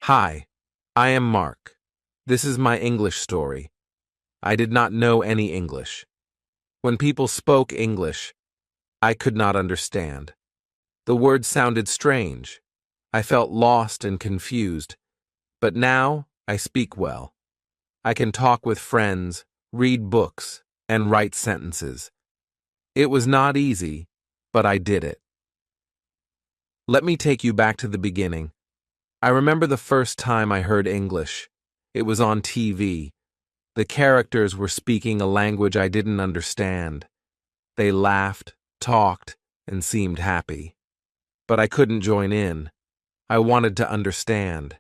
Hi, I am Mark. This is my English story. I did not know any English. When people spoke English, I could not understand. The words sounded strange. I felt lost and confused. But now I speak well. I can talk with friends, read books, and write sentences. It was not easy, but I did it. Let me take you back to the beginning. I remember the first time I heard English. It was on TV. The characters were speaking a language I didn't understand. They laughed, talked, and seemed happy. But I couldn't join in. I wanted to understand.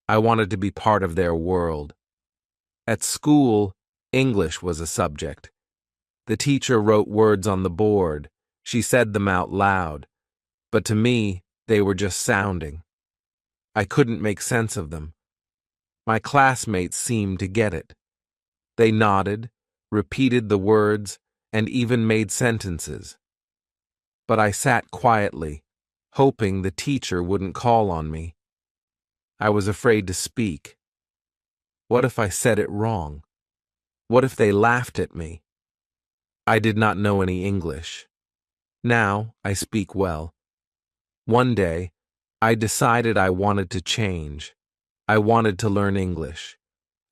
I wanted to be part of their world. At school, English was a subject. The teacher wrote words on the board. She said them out loud. But to me, they were just sounding. I couldn't make sense of them. My classmates seemed to get it. They nodded, repeated the words, and even made sentences. But I sat quietly, hoping the teacher wouldn't call on me. I was afraid to speak. What if I said it wrong? What if they laughed at me? I did not know any English. Now I speak well. One day, I decided I wanted to change. I wanted to learn English.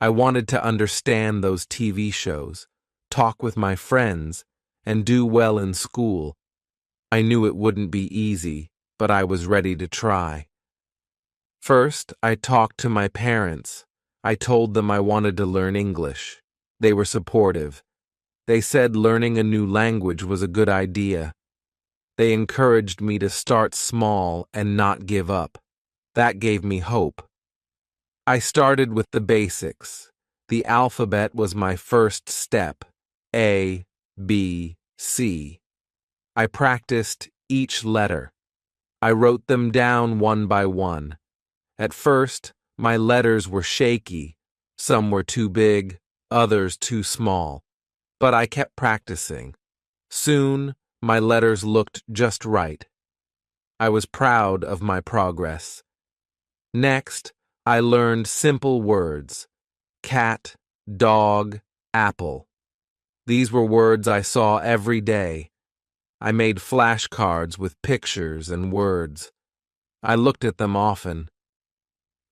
I wanted to understand those TV shows, talk with my friends, and do well in school. I knew it wouldn't be easy, but I was ready to try. First, I talked to my parents. I told them I wanted to learn English. They were supportive. They said learning a new language was a good idea. They encouraged me to start small and not give up. That gave me hope. I started with the basics. The alphabet was my first step. A, B, C. I practiced each letter. I wrote them down one by one. At first, my letters were shaky. Some were too big, others too small. But I kept practicing. Soon, my letters looked just right. I was proud of my progress. Next, I learned simple words. Cat, dog, apple. These were words I saw every day. I made flashcards with pictures and words. I looked at them often.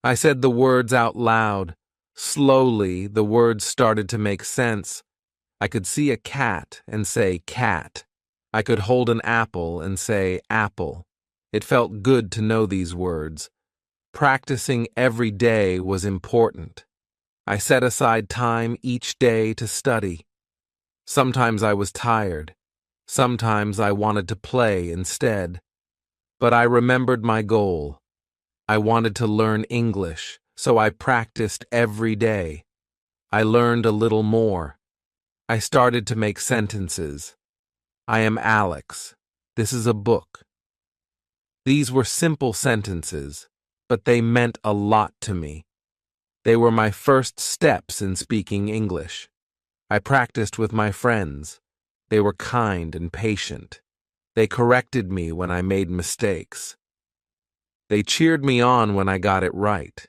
I said the words out loud. Slowly, the words started to make sense. I could see a cat and say cat. I could hold an apple and say apple. It felt good to know these words. Practicing every day was important. I set aside time each day to study. Sometimes I was tired. Sometimes I wanted to play instead. But I remembered my goal. I wanted to learn English, so I practiced every day. I learned a little more. I started to make sentences. I am Alex. This is a book. These were simple sentences, but they meant a lot to me. They were my first steps in speaking English. I practiced with my friends. They were kind and patient. They corrected me when I made mistakes. They cheered me on when I got it right.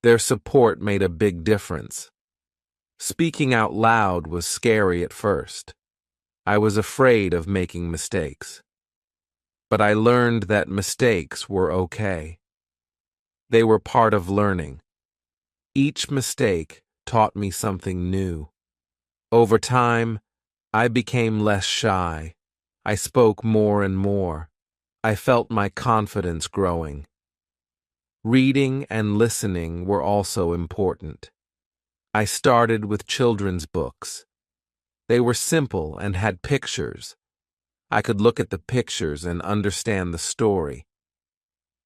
Their support made a big difference. Speaking out loud was scary at first. I was afraid of making mistakes. But I learned that mistakes were okay. They were part of learning. Each mistake taught me something new. Over time, I became less shy. I spoke more and more. I felt my confidence growing. Reading and listening were also important. I started with children's books. They were simple and had pictures. I could look at the pictures and understand the story.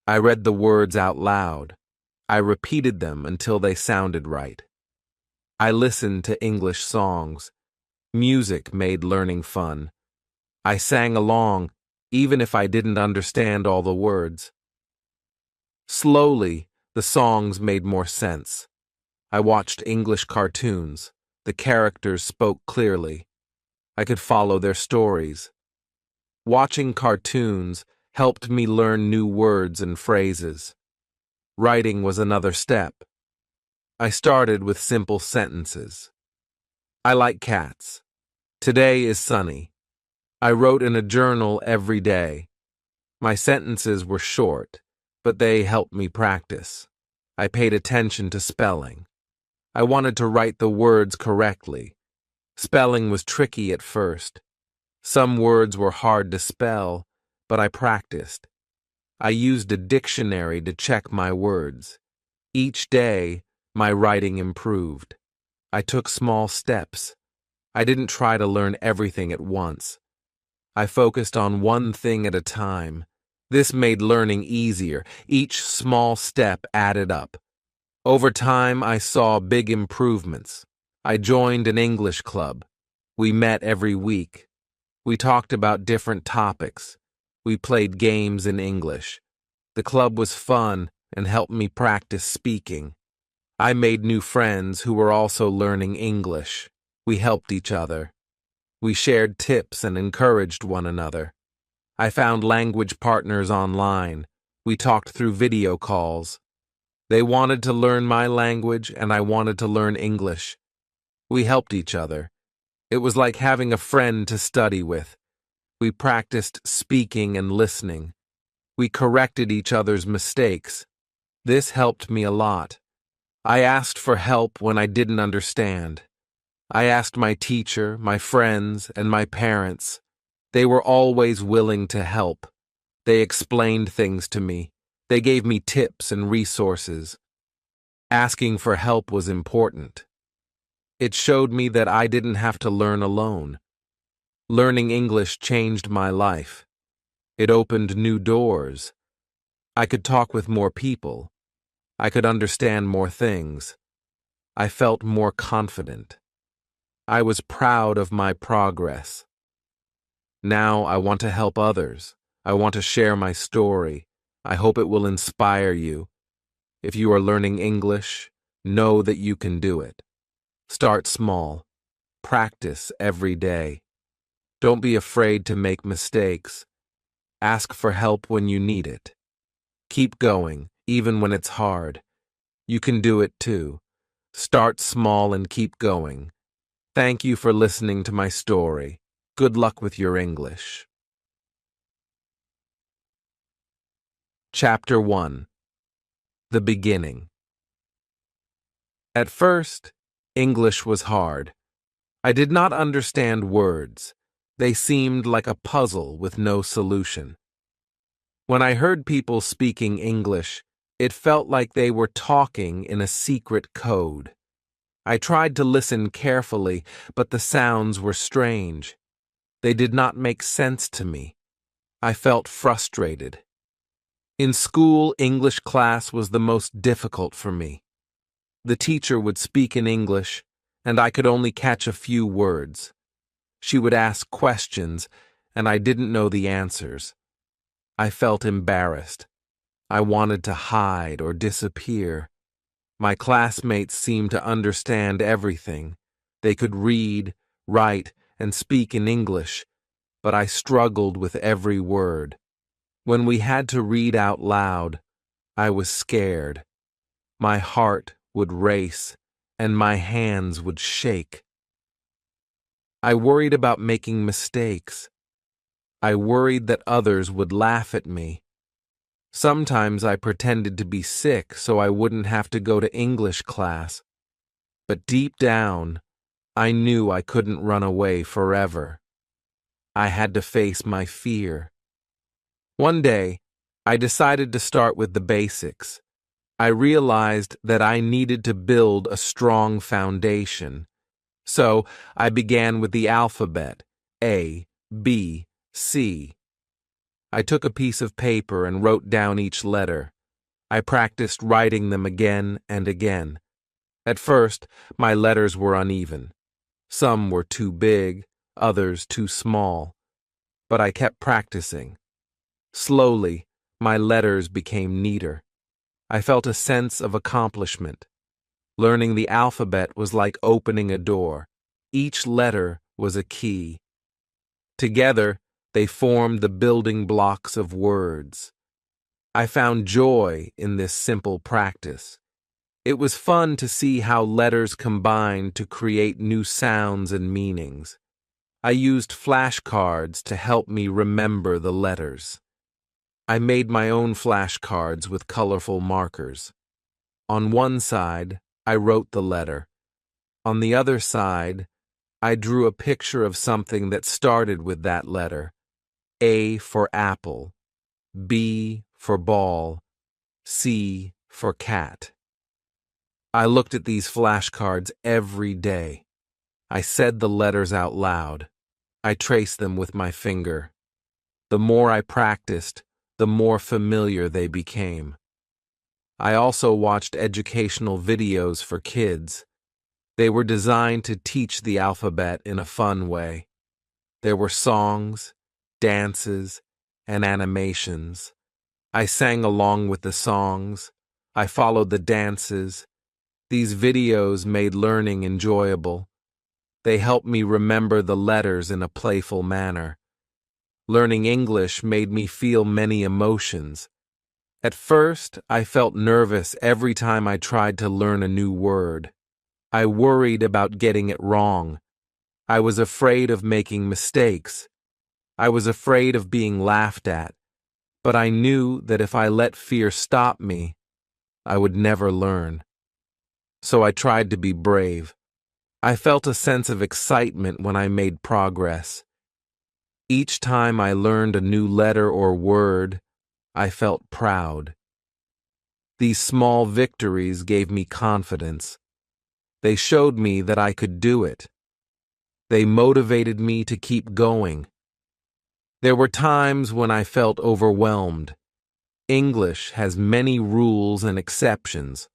I read the words out loud. I repeated them until they sounded right. I listened to English songs. Music made learning fun. I sang along, even if I didn't understand all the words. Slowly, the songs made more sense. I watched English cartoons. The characters spoke clearly. I could follow their stories. Watching cartoons helped me learn new words and phrases. Writing was another step. I started with simple sentences. I like cats. Today is sunny. I wrote in a journal every day. My sentences were short, but they helped me practice. I paid attention to spelling. I wanted to write the words correctly. Spelling was tricky at first. Some words were hard to spell, but I practiced. I used a dictionary to check my words. Each day, my writing improved. I took small steps. I didn't try to learn everything at once. I focused on one thing at a time. This made learning easier. Each small step added up. Over time, I saw big improvements. I joined an English club. We met every week. We talked about different topics. We played games in English. The club was fun and helped me practice speaking. I made new friends who were also learning English. We helped each other. We shared tips and encouraged one another. I found language partners online. We talked through video calls. They wanted to learn my language, and I wanted to learn English. We helped each other. It was like having a friend to study with. We practiced speaking and listening. We corrected each other's mistakes. This helped me a lot. I asked for help when I didn't understand. I asked my teacher, my friends, and my parents. They were always willing to help. They explained things to me. They gave me tips and resources. Asking for help was important. It showed me that I didn't have to learn alone. Learning English changed my life. It opened new doors. I could talk with more people. I could understand more things. I felt more confident. I was proud of my progress. Now I want to help others. I want to share my story. I hope it will inspire you. If you are learning English, know that you can do it. Start small. Practice every day. Don't be afraid to make mistakes. Ask for help when you need it. Keep going, even when it's hard. You can do it too. Start small and keep going. Thank you for listening to my story. Good luck with your English. Chapter 1. The Beginning. At first, English was hard. I did not understand words. They seemed like a puzzle with no solution. When I heard people speaking English, it felt like they were talking in a secret code. I tried to listen carefully, but the sounds were strange. They did not make sense to me. I felt frustrated. In school, English class was the most difficult for me. The teacher would speak in English, and I could only catch a few words. She would ask questions, and I didn't know the answers. I felt embarrassed. I wanted to hide or disappear. My classmates seemed to understand everything. They could read, write, and speak in English, but I struggled with every word. When we had to read out loud, I was scared. My heart would race, and my hands would shake. I worried about making mistakes. I worried that others would laugh at me. Sometimes I pretended to be sick so I wouldn't have to go to English class. But deep down, I knew I couldn't run away forever. I had to face my fear. One day, I decided to start with the basics. I realized that I needed to build a strong foundation. So I began with the alphabet, A, B, C. I took a piece of paper and wrote down each letter. I practiced writing them again and again. At first, my letters were uneven. Some were too big, others too small. But I kept practicing. Slowly, my letters became neater. I felt a sense of accomplishment. Learning the alphabet was like opening a door. Each letter was a key. Together, they formed the building blocks of words. I found joy in this simple practice. It was fun to see how letters combined to create new sounds and meanings. I used flashcards to help me remember the letters. I made my own flashcards with colorful markers. On one side, I wrote the letter. On the other side, I drew a picture of something that started with that letter. A for apple, B for ball, C for cat. I looked at these flashcards every day. I said the letters out loud. I traced them with my finger. The more I practiced, the more familiar they became. I also watched educational videos for kids. They were designed to teach the alphabet in a fun way. There were songs, dances, and animations. I sang along with the songs. I followed the dances. These videos made learning enjoyable. They helped me remember the letters in a playful manner. Learning English made me feel many emotions. At first, I felt nervous every time I tried to learn a new word. I worried about getting it wrong. I was afraid of making mistakes. I was afraid of being laughed at. But I knew that if I let fear stop me, I would never learn. So I tried to be brave. I felt a sense of excitement when I made progress. Each time I learned a new letter or word, I felt proud. These small victories gave me confidence. They showed me that I could do it. They motivated me to keep going. There were times when I felt overwhelmed. English has many rules and exceptions.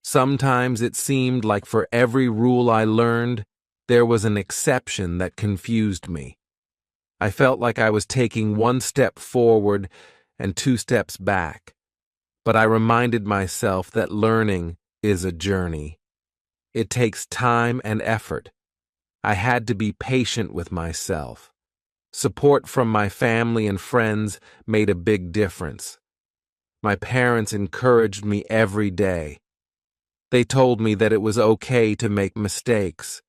Sometimes it seemed like for every rule I learned, there was an exception that confused me. I felt like I was taking one step forward and two steps back. But I reminded myself that learning is a journey. It takes time and effort. I had to be patient with myself. Support from my family and friends made a big difference. My parents encouraged me every day. They told me that it was okay to make mistakes.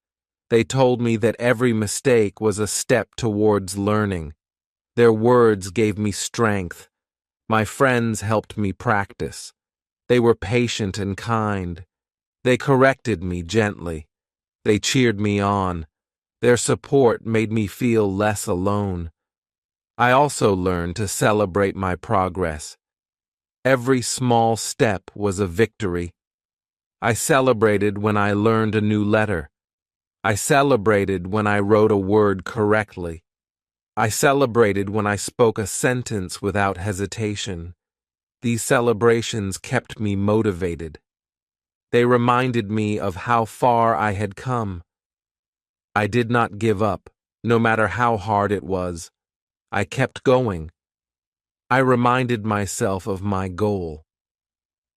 They told me that every mistake was a step towards learning. Their words gave me strength. My friends helped me practice. They were patient and kind. They corrected me gently. They cheered me on. Their support made me feel less alone. I also learned to celebrate my progress. Every small step was a victory. I celebrated when I learned a new letter. I celebrated when I wrote a word correctly. I celebrated when I spoke a sentence without hesitation. These celebrations kept me motivated. They reminded me of how far I had come. I did not give up, no matter how hard it was. I kept going. I reminded myself of my goal.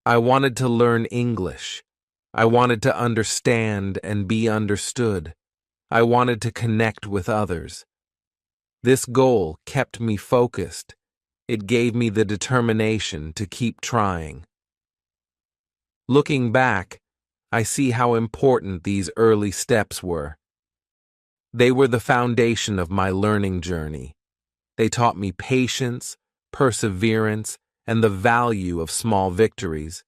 I wanted to learn English. I wanted to understand and be understood. I wanted to connect with others. This goal kept me focused. It gave me the determination to keep trying. Looking back, I see how important these early steps were. They were the foundation of my learning journey. They taught me patience, perseverance, and the value of small victories.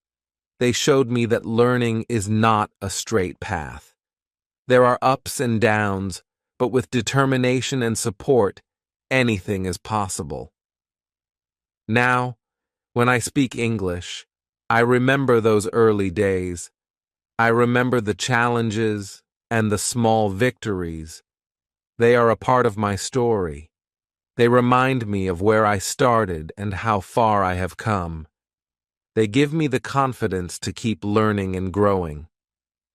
They showed me that learning is not a straight path. There are ups and downs, but with determination and support, anything is possible. Now, when I speak English, I remember those early days. I remember the challenges and the small victories. They are a part of my story. They remind me of where I started and how far I have come. They give me the confidence to keep learning and growing.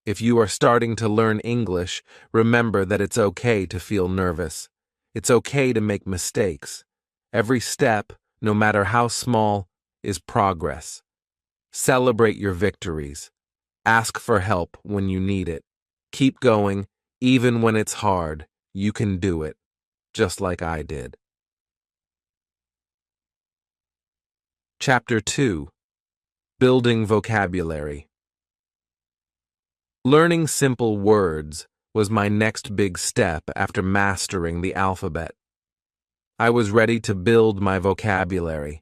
If you are starting to learn English, remember that it's okay to feel nervous. It's okay to make mistakes. Every step, no matter how small, is progress. Celebrate your victories. Ask for help when you need it. Keep going, even when it's hard. You can do it, just like I did. Chapter 2. Building Vocabulary. Learning simple words was my next big step after mastering the alphabet. I was ready to build my vocabulary.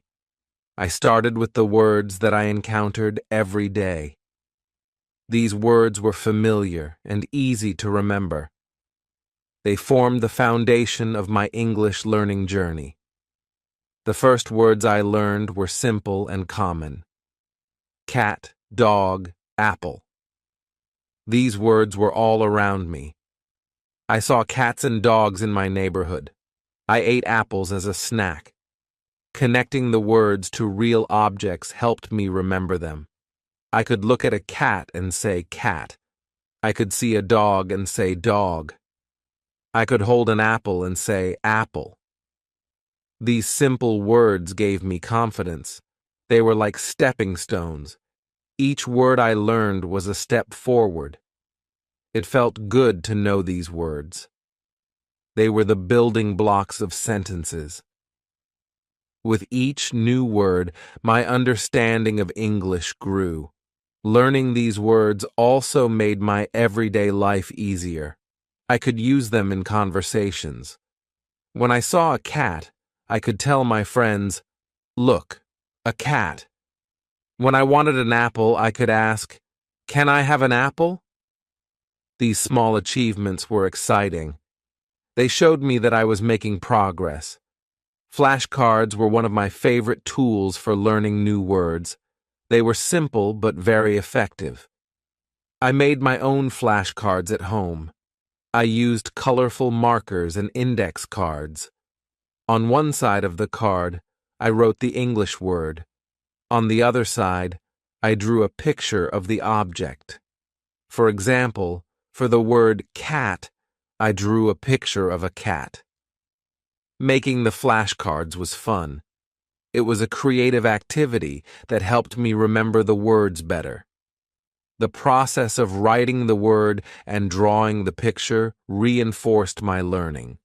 I started with the words that I encountered every day. These words were familiar and easy to remember. They formed the foundation of my English learning journey. The first words I learned were simple and common. Cat, dog, apple. These words were all around me. I saw cats and dogs in my neighborhood. I ate apples as a snack. Connecting the words to real objects helped me remember them. I could look at a cat and say cat. I could see a dog and say dog. I could hold an apple and say apple. These simple words gave me confidence. They were like stepping stones. Each word I learned was a step forward. It felt good to know these words. They were the building blocks of sentences. With each new word, my understanding of English grew. Learning these words also made my everyday life easier. I could use them in conversations. When I saw a cat, I could tell my friends, "Look, a cat." When I wanted an apple, I could ask, "Can I have an apple?" These small achievements were exciting. They showed me that I was making progress. Flashcards were one of my favorite tools for learning new words. They were simple but very effective. I made my own flashcards at home. I used colorful markers and index cards. On one side of the card, I wrote the English word. On the other side, I drew a picture of the object. For example, for the word cat, I drew a picture of a cat. Making the flashcards was fun. It was a creative activity that helped me remember the words better. The process of writing the word and drawing the picture reinforced my learning.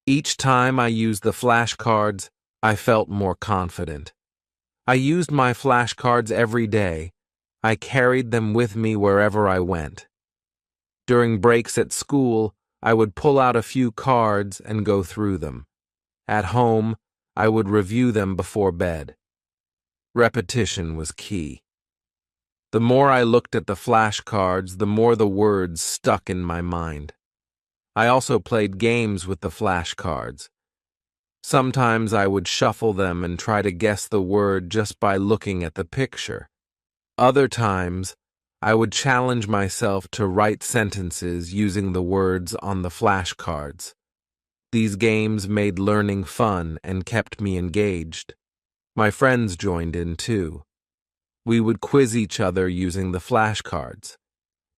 Each time I used the flashcards, I felt more confident. I used my flashcards every day. I carried them with me wherever I went. During breaks at school, I would pull out a few cards and go through them. At home, I would review them before bed. Repetition was key. The more I looked at the flashcards, the more the words stuck in my mind. I also played games with the flashcards. Sometimes I would shuffle them and try to guess the word just by looking at the picture. Other times, I would challenge myself to write sentences using the words on the flashcards. These games made learning fun and kept me engaged. My friends joined in too. We would quiz each other using the flashcards.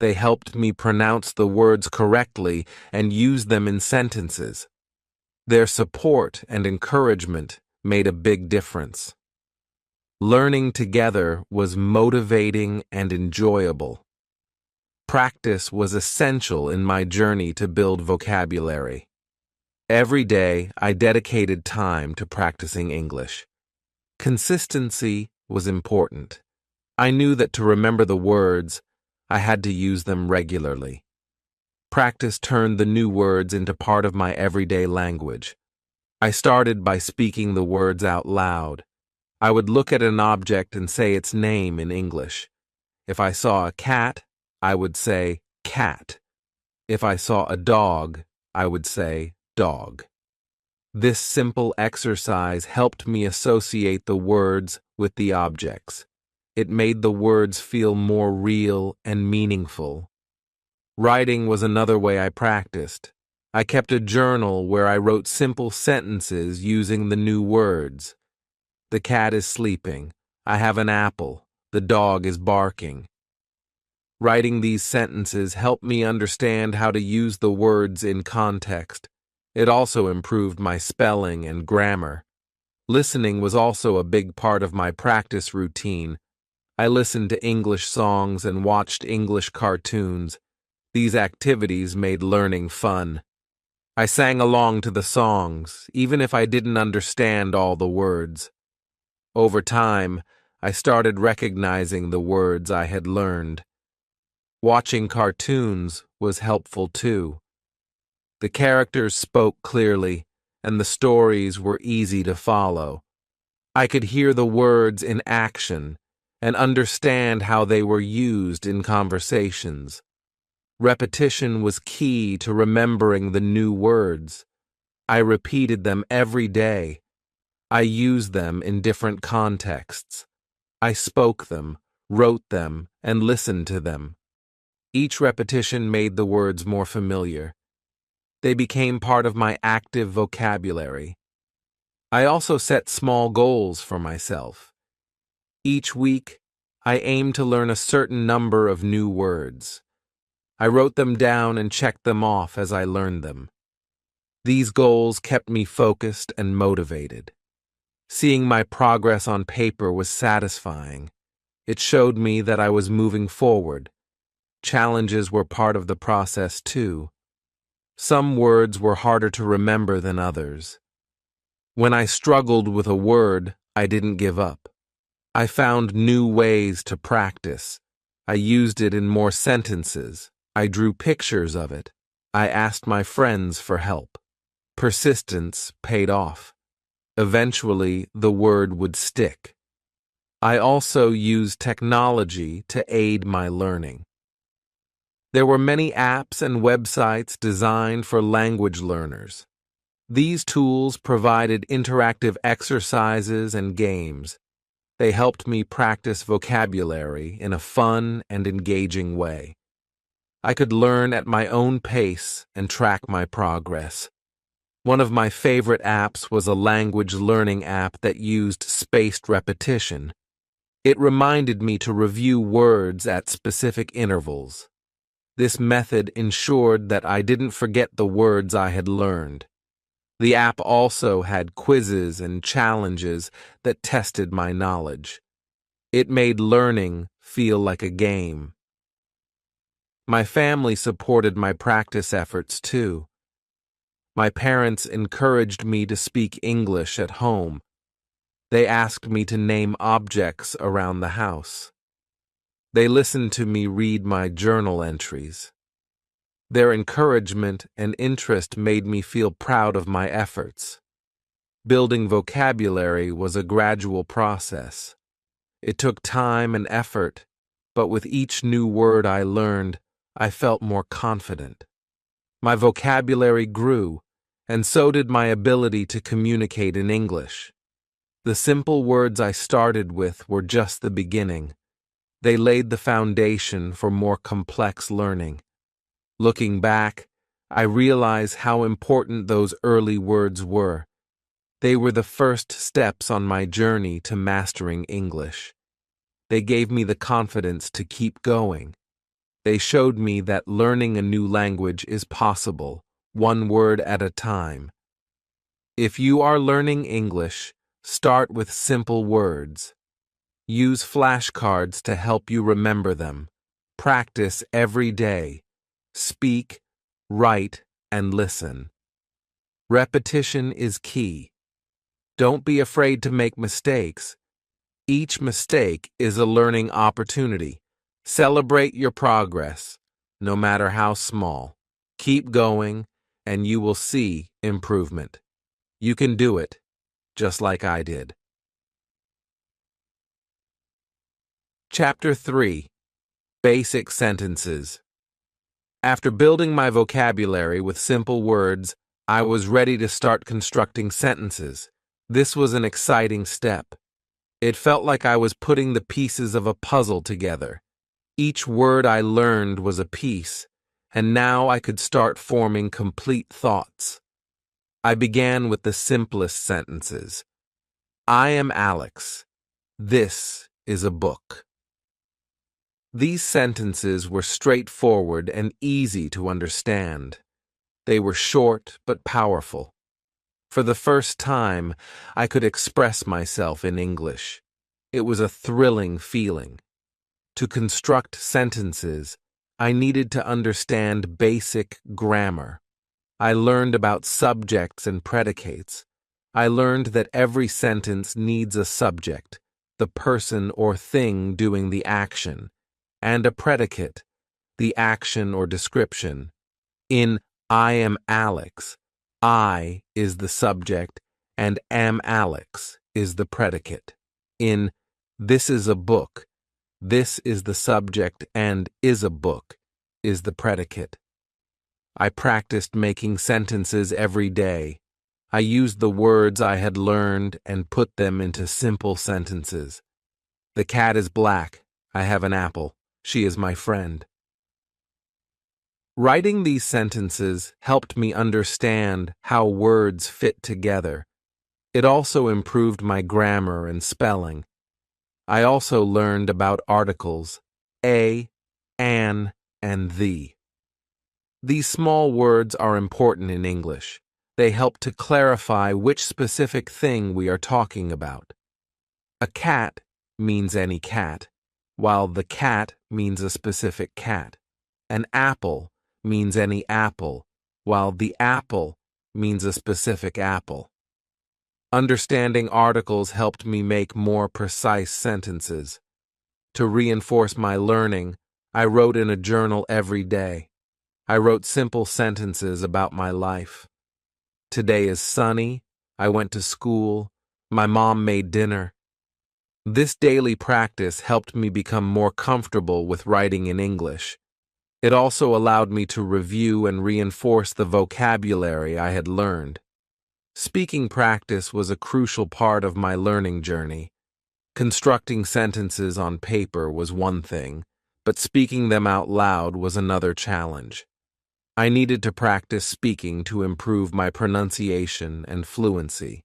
They helped me pronounce the words correctly and use them in sentences. Their support and encouragement made a big difference. Learning together was motivating and enjoyable. Practice was essential in my journey to build vocabulary. Every day, I dedicated time to practicing English. Consistency was important. I knew that to remember the words, I had to use them regularly. Practice turned the new words into part of my everyday language. I started by speaking the words out loud. I would look at an object and say its name in English. If I saw a cat, I would say cat. If I saw a dog, I would say dog. This simple exercise helped me associate the words with the objects. It made the words feel more real and meaningful. Writing was another way I practiced. I kept a journal where I wrote simple sentences using the new words. The cat is sleeping. I have an apple. The dog is barking. Writing these sentences helped me understand how to use the words in context. It also improved my spelling and grammar. Listening was also a big part of my practice routine. I listened to English songs and watched English cartoons. These activities made learning fun. I sang along to the songs, even if I didn't understand all the words. Over time, I started recognizing the words I had learned. Watching cartoons was helpful too. The characters spoke clearly, and the stories were easy to follow. I could hear the words in action and understand how they were used in conversations. Repetition was key to remembering the new words. I repeated them every day. I used them in different contexts. I spoke them, wrote them, and listened to them. Each repetition made the words more familiar. They became part of my active vocabulary. I also set small goals for myself. Each week, I aimed to learn a certain number of new words. I wrote them down and checked them off as I learned them. These goals kept me focused and motivated. Seeing my progress on paper was satisfying. It showed me that I was moving forward. Challenges were part of the process too. Some words were harder to remember than others. When I struggled with a word, I didn't give up. I found new ways to practice. I used it in more sentences. I drew pictures of it. I asked my friends for help. Persistence paid off. Eventually, the word would stick. I also used technology to aid my learning. There were many apps and websites designed for language learners. These tools provided interactive exercises and games. They helped me practice vocabulary in a fun and engaging way. I could learn at my own pace and track my progress. One of my favorite apps was a language learning app that used spaced repetition. It reminded me to review words at specific intervals. This method ensured that I didn't forget the words I had learned. The app also had quizzes and challenges that tested my knowledge. It made learning feel like a game. My family supported my practice efforts too. My parents encouraged me to speak English at home. They asked me to name objects around the house. They listened to me read my journal entries. Their encouragement and interest made me feel proud of my efforts. Building vocabulary was a gradual process. It took time and effort, but with each new word I learned, I felt more confident. My vocabulary grew, and so did my ability to communicate in English. The simple words I started with were just the beginning. They laid the foundation for more complex learning. Looking back, I realize how important those early words were. They were the first steps on my journey to mastering English. They gave me the confidence to keep going. They showed me that learning a new language is possible, one word at a time. If you are learning English, start with simple words. Use flashcards to help you remember them. Practice every day. Speak, write, and listen. Repetition is key. Don't be afraid to make mistakes. Each mistake is a learning opportunity. Celebrate your progress, no matter how small. Keep going, and you will see improvement. You can do it, just like I did. Chapter 3. Basic Sentences. After building my vocabulary with simple words, I was ready to start constructing sentences. This was an exciting step. It felt like I was putting the pieces of a puzzle together. Each word I learned was a piece, and now I could start forming complete thoughts. I began with the simplest sentences. I am Alex. This is a book. These sentences were straightforward and easy to understand. They were short but powerful. For the first time, I could express myself in English. It was a thrilling feeling. To construct sentences, I needed to understand basic grammar. I learned about subjects and predicates. I learned that every sentence needs a subject, the person or thing doing the action, and a predicate, the action or description. In I am Alex, I is the subject and am Alex is the predicate. In this is a book, this is the subject and is a book is the predicate. I practiced making sentences every day. I used the words I had learned and put them into simple sentences. The cat is black. I have an apple. She is my friend. Writing these sentences helped me understand how words fit together. It also improved my grammar and spelling. I also learned about articles, a, an, and the. These small words are important in English. They help to clarify which specific thing we are talking about. A cat means any cat, while the cat means a specific cat. An apple means any apple, while the apple means a specific apple. Understanding articles helped me make more precise sentences. To reinforce my learning, I wrote in a journal every day. I wrote simple sentences about my life. Today is sunny. I went to school. My mom made dinner. This daily practice helped me become more comfortable with writing in English. It also allowed me to review and reinforce the vocabulary I had learned. Speaking practice was a crucial part of my learning journey. Constructing sentences on paper was one thing, but speaking them out loud was another challenge. I needed to practice speaking to improve my pronunciation and fluency.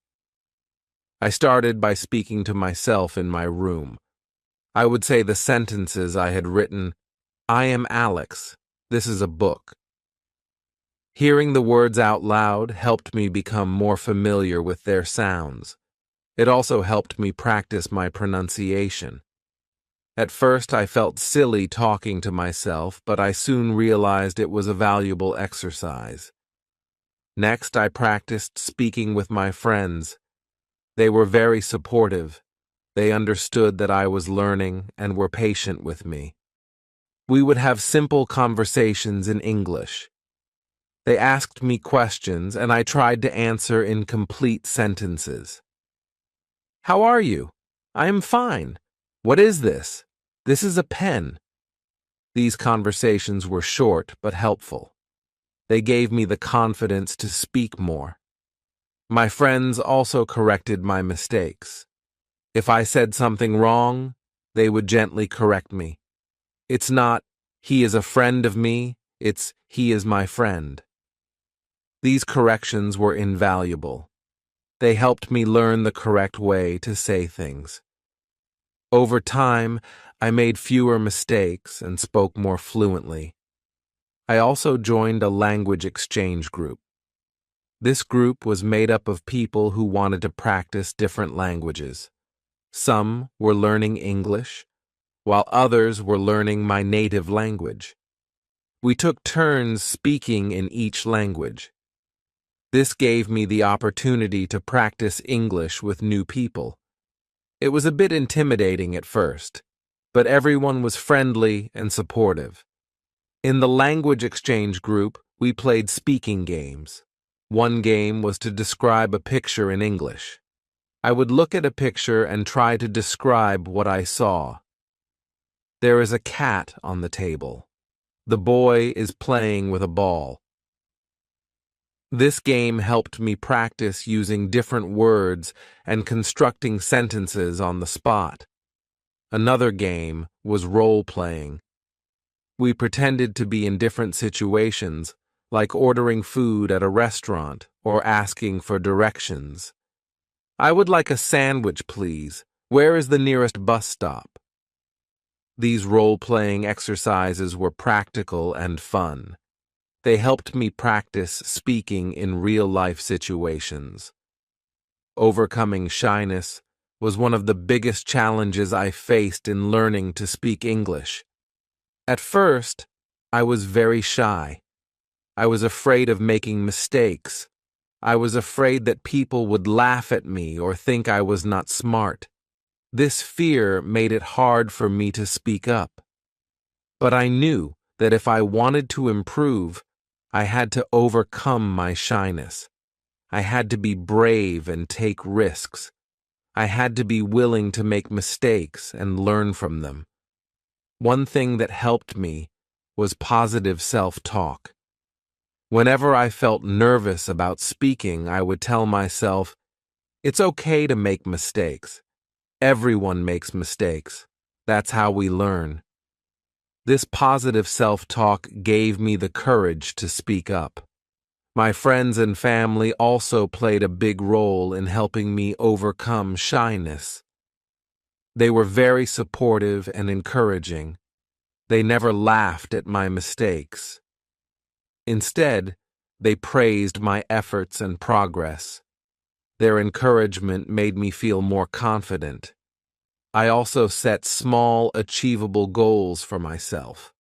I started by speaking to myself in my room. I would say the sentences I had written. I am Alex. This is a book. Hearing the words out loud helped me become more familiar with their sounds. It also helped me practice my pronunciation. At first, I felt silly talking to myself, but I soon realized it was a valuable exercise. Next, I practiced speaking with my friends. They were very supportive. They understood that I was learning and were patient with me. We would have simple conversations in English. They asked me questions, and I tried to answer in complete sentences. How are you? I am fine. What is this? This is a pen. These conversations were short but helpful. They gave me the confidence to speak more. My friends also corrected my mistakes. If I said something wrong, they would gently correct me. It's not, he is a friend of me, it's, he is my friend. These corrections were invaluable. They helped me learn the correct way to say things. Over time, I made fewer mistakes and spoke more fluently. I also joined a language exchange group. This group was made up of people who wanted to practice different languages. Some were learning English, while others were learning my native language. We took turns speaking in each language. This gave me the opportunity to practice English with new people. It was a bit intimidating at first, but everyone was friendly and supportive. In the language exchange group, we played speaking games. One game was to describe a picture in English. I would look at a picture and try to describe what I saw. There is a cat on the table. The boy is playing with a ball. This game helped me practice using different words and constructing sentences on the spot. Another game was role-playing. We pretended to be in different situations, like ordering food at a restaurant or asking for directions. I would like a sandwich, please. Where is the nearest bus stop? These role-playing exercises were practical and fun. They helped me practice speaking in real-life situations. Overcoming shyness was one of the biggest challenges I faced in learning to speak English. At first, I was very shy. I was afraid of making mistakes. I was afraid that people would laugh at me or think I was not smart. This fear made it hard for me to speak up. But I knew that if I wanted to improve, I had to overcome my shyness. I had to be brave and take risks. I had to be willing to make mistakes and learn from them. One thing that helped me was positive self-talk. Whenever I felt nervous about speaking, I would tell myself, "It's okay to make mistakes. Everyone makes mistakes. That's how we learn." This positive self-talk gave me the courage to speak up. My friends and family also played a big role in helping me overcome shyness. They were very supportive and encouraging. They never laughed at my mistakes. Instead, they praised my efforts and progress. Their encouragement made me feel more confident. I also set small, achievable goals for myself.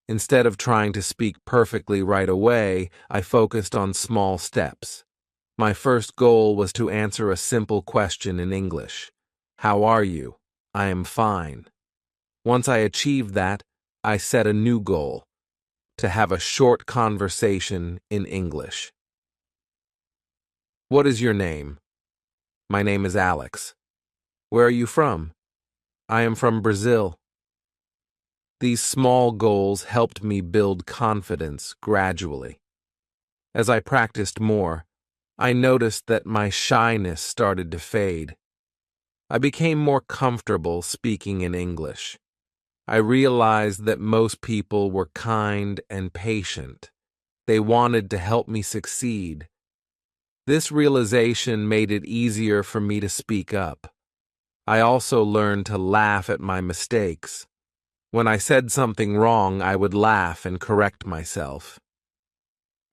Instead of trying to speak perfectly right away, I focused on small steps. My first goal was to answer a simple question in English. "How are you?" "I am fine." Once I achieved that, I set a new goal: to have a short conversation in English. "What is your name?" "My name is Alex." "Where are you from?" "I am from Brazil." These small goals helped me build confidence gradually. As I practiced more, I noticed that my shyness started to fade. I became more comfortable speaking in English. I realized that most people were kind and patient. They wanted to help me succeed. This realization made it easier for me to speak up. I also learned to laugh at my mistakes. When I said something wrong, I would laugh and correct myself.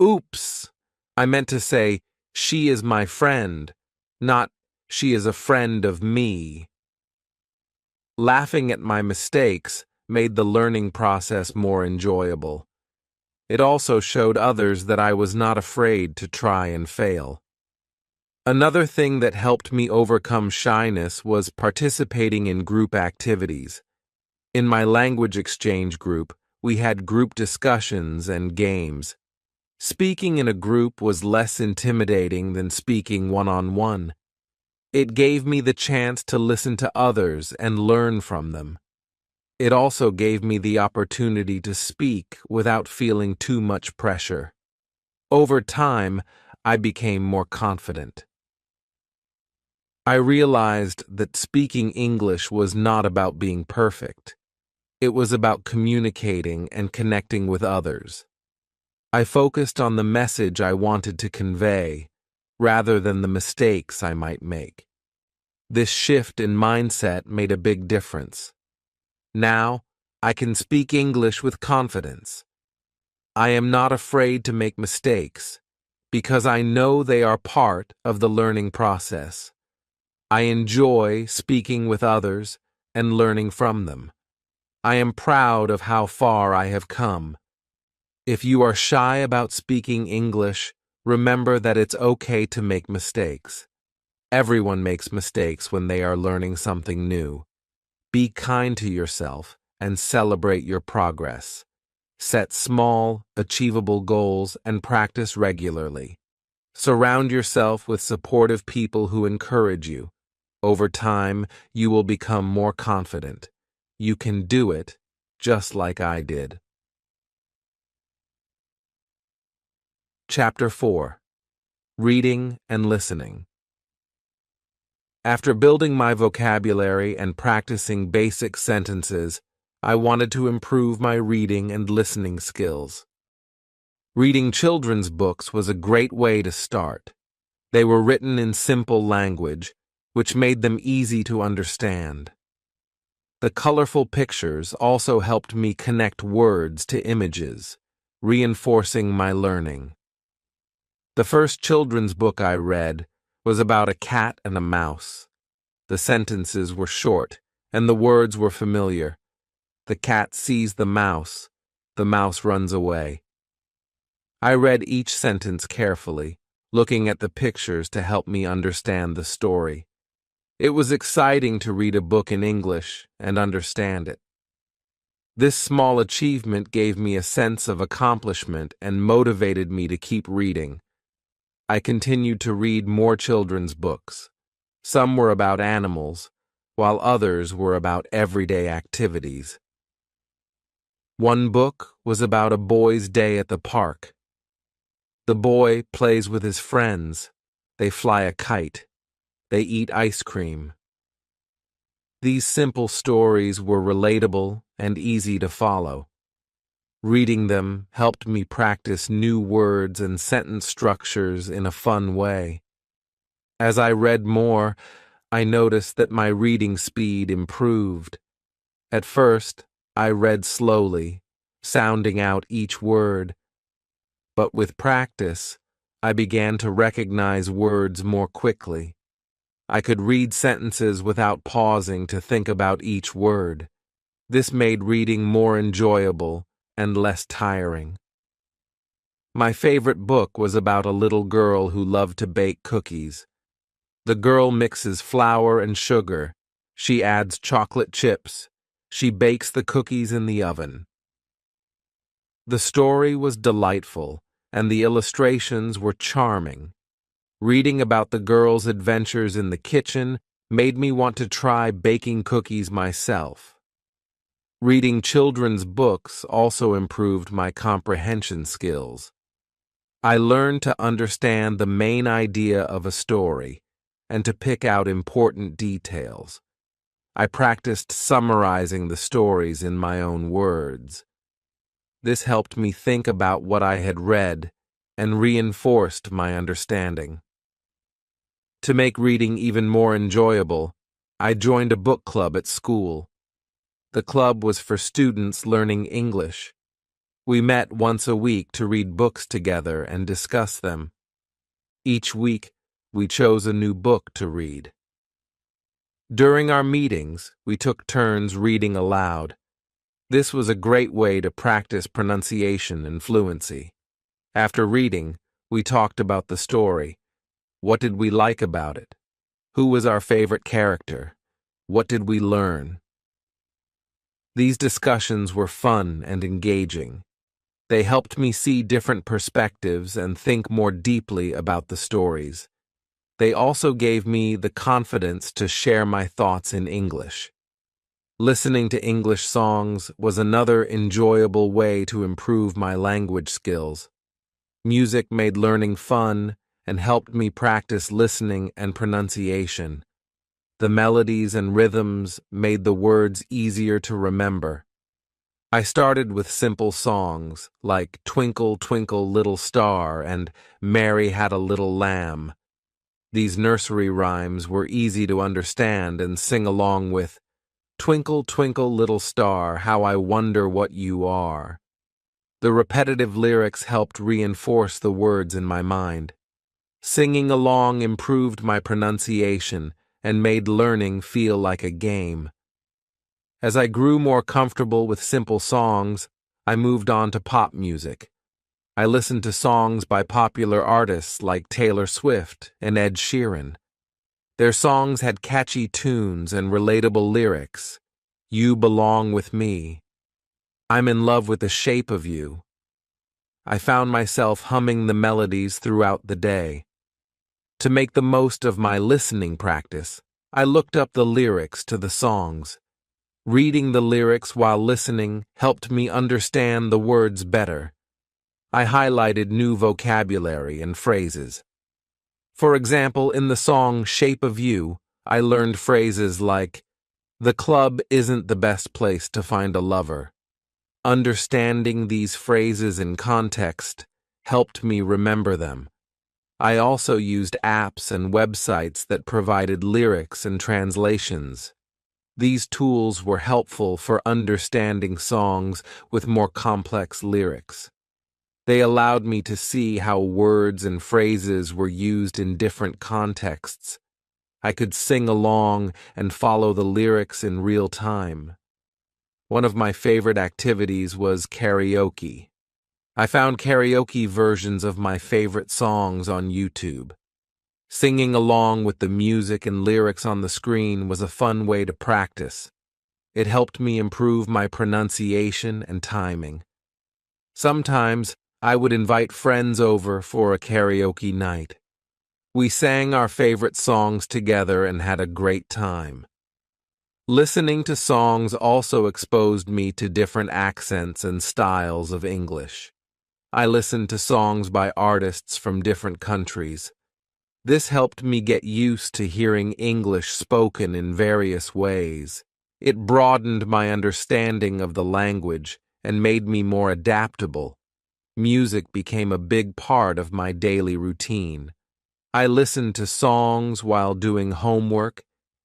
"Oops! I meant to say, 'She is my friend,' not 'She is a friend of me.'" Laughing at my mistakes made the learning process more enjoyable. It also showed others that I was not afraid to try and fail. Another thing that helped me overcome shyness was participating in group activities. In my language exchange group, we had group discussions and games. Speaking in a group was less intimidating than speaking one-on-one. It gave me the chance to listen to others and learn from them. It also gave me the opportunity to speak without feeling too much pressure. Over time, I became more confident. I realized that speaking English was not about being perfect. It was about communicating and connecting with others. I focused on the message I wanted to convey, rather than the mistakes I might make. This shift in mindset made a big difference. Now, I can speak English with confidence. I am not afraid to make mistakes, because I know they are part of the learning process. I enjoy speaking with others and learning from them. I am proud of how far I have come. If you are shy about speaking English, remember that it's okay to make mistakes. Everyone makes mistakes when they are learning something new. Be kind to yourself and celebrate your progress. Set small, achievable goals and practice regularly. Surround yourself with supportive people who encourage you. Over time, you will become more confident. You can do it, just like I did. Chapter 4. Reading and Listening. After building my vocabulary and practicing basic sentences, I wanted to improve my reading and listening skills. Reading children's books was a great way to start. They were written in simple language, which made them easy to understand. The colorful pictures also helped me connect words to images, reinforcing my learning. The first children's book I read was about a cat and a mouse. The sentences were short, and the words were familiar. The cat sees the mouse runs away. I read each sentence carefully, looking at the pictures to help me understand the story. It was exciting to read a book in English and understand it. This small achievement gave me a sense of accomplishment and motivated me to keep reading. I continued to read more children's books. Some were about animals, while others were about everyday activities. One book was about a boy's day at the park. The boy plays with his friends. They fly a kite. They eat ice cream. These simple stories were relatable and easy to follow. Reading them helped me practice new words and sentence structures in a fun way. As I read more, I noticed that my reading speed improved. At first, I read slowly, sounding out each word. But with practice, I began to recognize words more quickly. I could read sentences without pausing to think about each word. This made reading more enjoyable and less tiring. My favorite book was about a little girl who loved to bake cookies. The girl mixes flour and sugar. She adds chocolate chips. She bakes the cookies in the oven. The story was delightful, and the illustrations were charming. Reading about the girl's adventures in the kitchen made me want to try baking cookies myself. Reading children's books also improved my comprehension skills. I learned to understand the main idea of a story and to pick out important details. I practiced summarizing the stories in my own words. This helped me think about what I had read and reinforced my understanding. To make reading even more enjoyable, I joined a book club at school. The club was for students learning English. We met once a week to read books together and discuss them. Each week, we chose a new book to read. During our meetings, we took turns reading aloud. This was a great way to practice pronunciation and fluency. After reading, we talked about the story. What did we like about it? Who was our favorite character? What did we learn? These discussions were fun and engaging. They helped me see different perspectives and think more deeply about the stories. They also gave me the confidence to share my thoughts in English. Listening to English songs was another enjoyable way to improve my language skills. Music made learning fun and helped me practice listening and pronunciation. The melodies and rhythms made the words easier to remember. I started with simple songs like Twinkle, Twinkle, Little Star and Mary Had a Little Lamb. These nursery rhymes were easy to understand and sing along with Twinkle, twinkle, little star, how I wonder what you are. The repetitive lyrics helped reinforce the words in my mind. Singing along improved my pronunciation and made learning feel like a game. As I grew more comfortable with simple songs, I moved on to pop music. I listened to songs by popular artists like Taylor Swift and Ed Sheeran. Their songs had catchy tunes and relatable lyrics. You belong with me. I'm in love with the shape of you. I found myself humming the melodies throughout the day. To make the most of my listening practice, I looked up the lyrics to the songs. Reading the lyrics while listening helped me understand the words better. I highlighted new vocabulary and phrases. For example, in the song Shape of You, I learned phrases like, the club isn't the best place to find a lover. Understanding these phrases in context helped me remember them. I also used apps and websites that provided lyrics and translations. These tools were helpful for understanding songs with more complex lyrics. They allowed me to see how words and phrases were used in different contexts. I could sing along and follow the lyrics in real time. One of my favorite activities was karaoke. I found karaoke versions of my favorite songs on YouTube. Singing along with the music and lyrics on the screen was a fun way to practice. It helped me improve my pronunciation and timing. Sometimes I would invite friends over for a karaoke night. We sang our favorite songs together and had a great time. Listening to songs also exposed me to different accents and styles of English. I listened to songs by artists from different countries. This helped me get used to hearing English spoken in various ways. It broadened my understanding of the language and made me more adaptable. Music became a big part of my daily routine. I listened to songs while doing homework,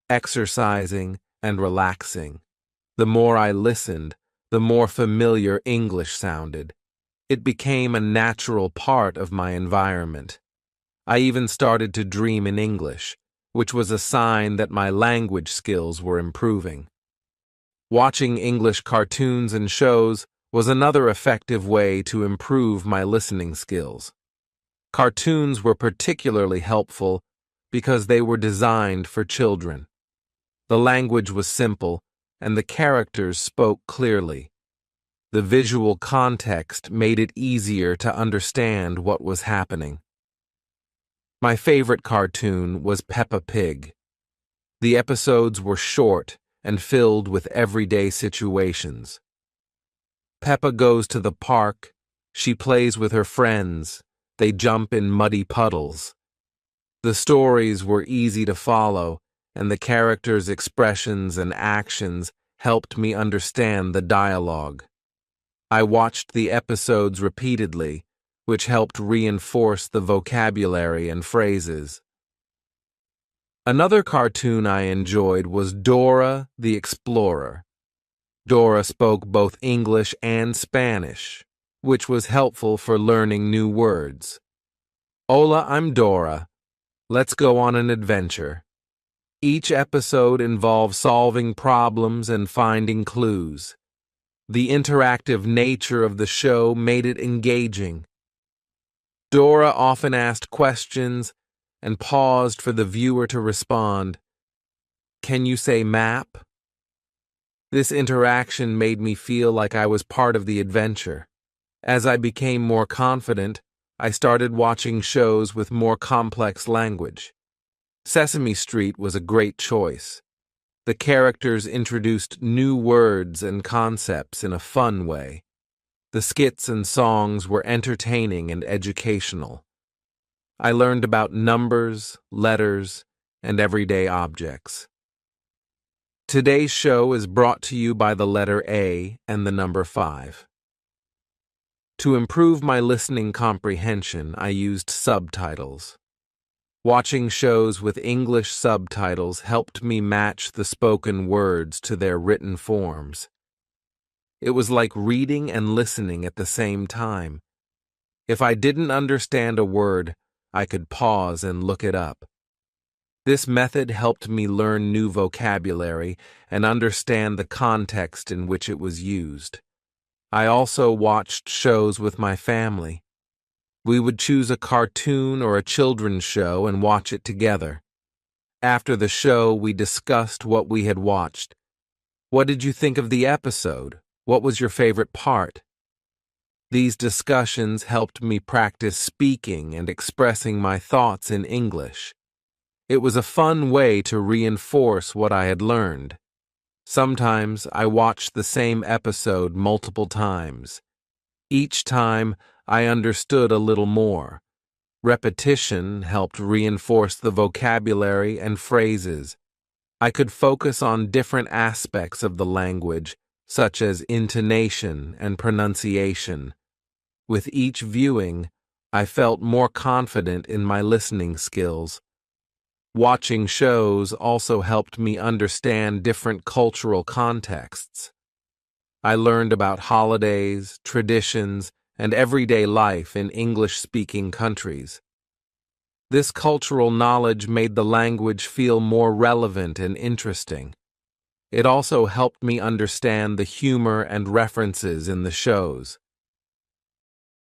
exercising, and relaxing. The more I listened, the more familiar English sounded. It became a natural part of my environment. I even started to dream in English, which was a sign that my language skills were improving. Watching English cartoons and shows was another effective way to improve my listening skills. Cartoons were particularly helpful because they were designed for children. The language was simple, and the characters spoke clearly. The visual context made it easier to understand what was happening. My favorite cartoon was Peppa Pig. The episodes were short and filled with everyday situations. Peppa goes to the park, she plays with her friends, they jump in muddy puddles. The stories were easy to follow, and the characters' expressions and actions helped me understand the dialogue. I watched the episodes repeatedly, which helped reinforce the vocabulary and phrases. Another cartoon I enjoyed was Dora the Explorer. Dora spoke both English and Spanish, which was helpful for learning new words. Hola, I'm Dora. Let's go on an adventure. Each episode involved solving problems and finding clues. The interactive nature of the show made it engaging. Dora often asked questions and paused for the viewer to respond. Can you say map? This interaction made me feel like I was part of the adventure. As I became more confident, I started watching shows with more complex language. Sesame Street was a great choice. The characters introduced new words and concepts in a fun way. The skits and songs were entertaining and educational. I learned about numbers, letters, and everyday objects. Today's show is brought to you by the letter A and the number 5. To improve my listening comprehension, I used subtitles. Watching shows with English subtitles helped me match the spoken words to their written forms. It was like reading and listening at the same time. If I didn't understand a word, I could pause and look it up. This method helped me learn new vocabulary and understand the context in which it was used. I also watched shows with my family. We would choose a cartoon or a children's show and watch it together. After the show, we discussed what we had watched. What did you think of the episode? What was your favorite part? These discussions helped me practice speaking and expressing my thoughts in English. It was a fun way to reinforce what I had learned. Sometimes I watched the same episode multiple times. Each time, I understood a little more. Repetition helped reinforce the vocabulary and phrases. I could focus on different aspects of the language, such as intonation and pronunciation. With each viewing, I felt more confident in my listening skills. Watching shows also helped me understand different cultural contexts. I learned about holidays, traditions, and everyday life in English-speaking countries. This cultural knowledge made the language feel more relevant and interesting. It also helped me understand the humor and references in the shows.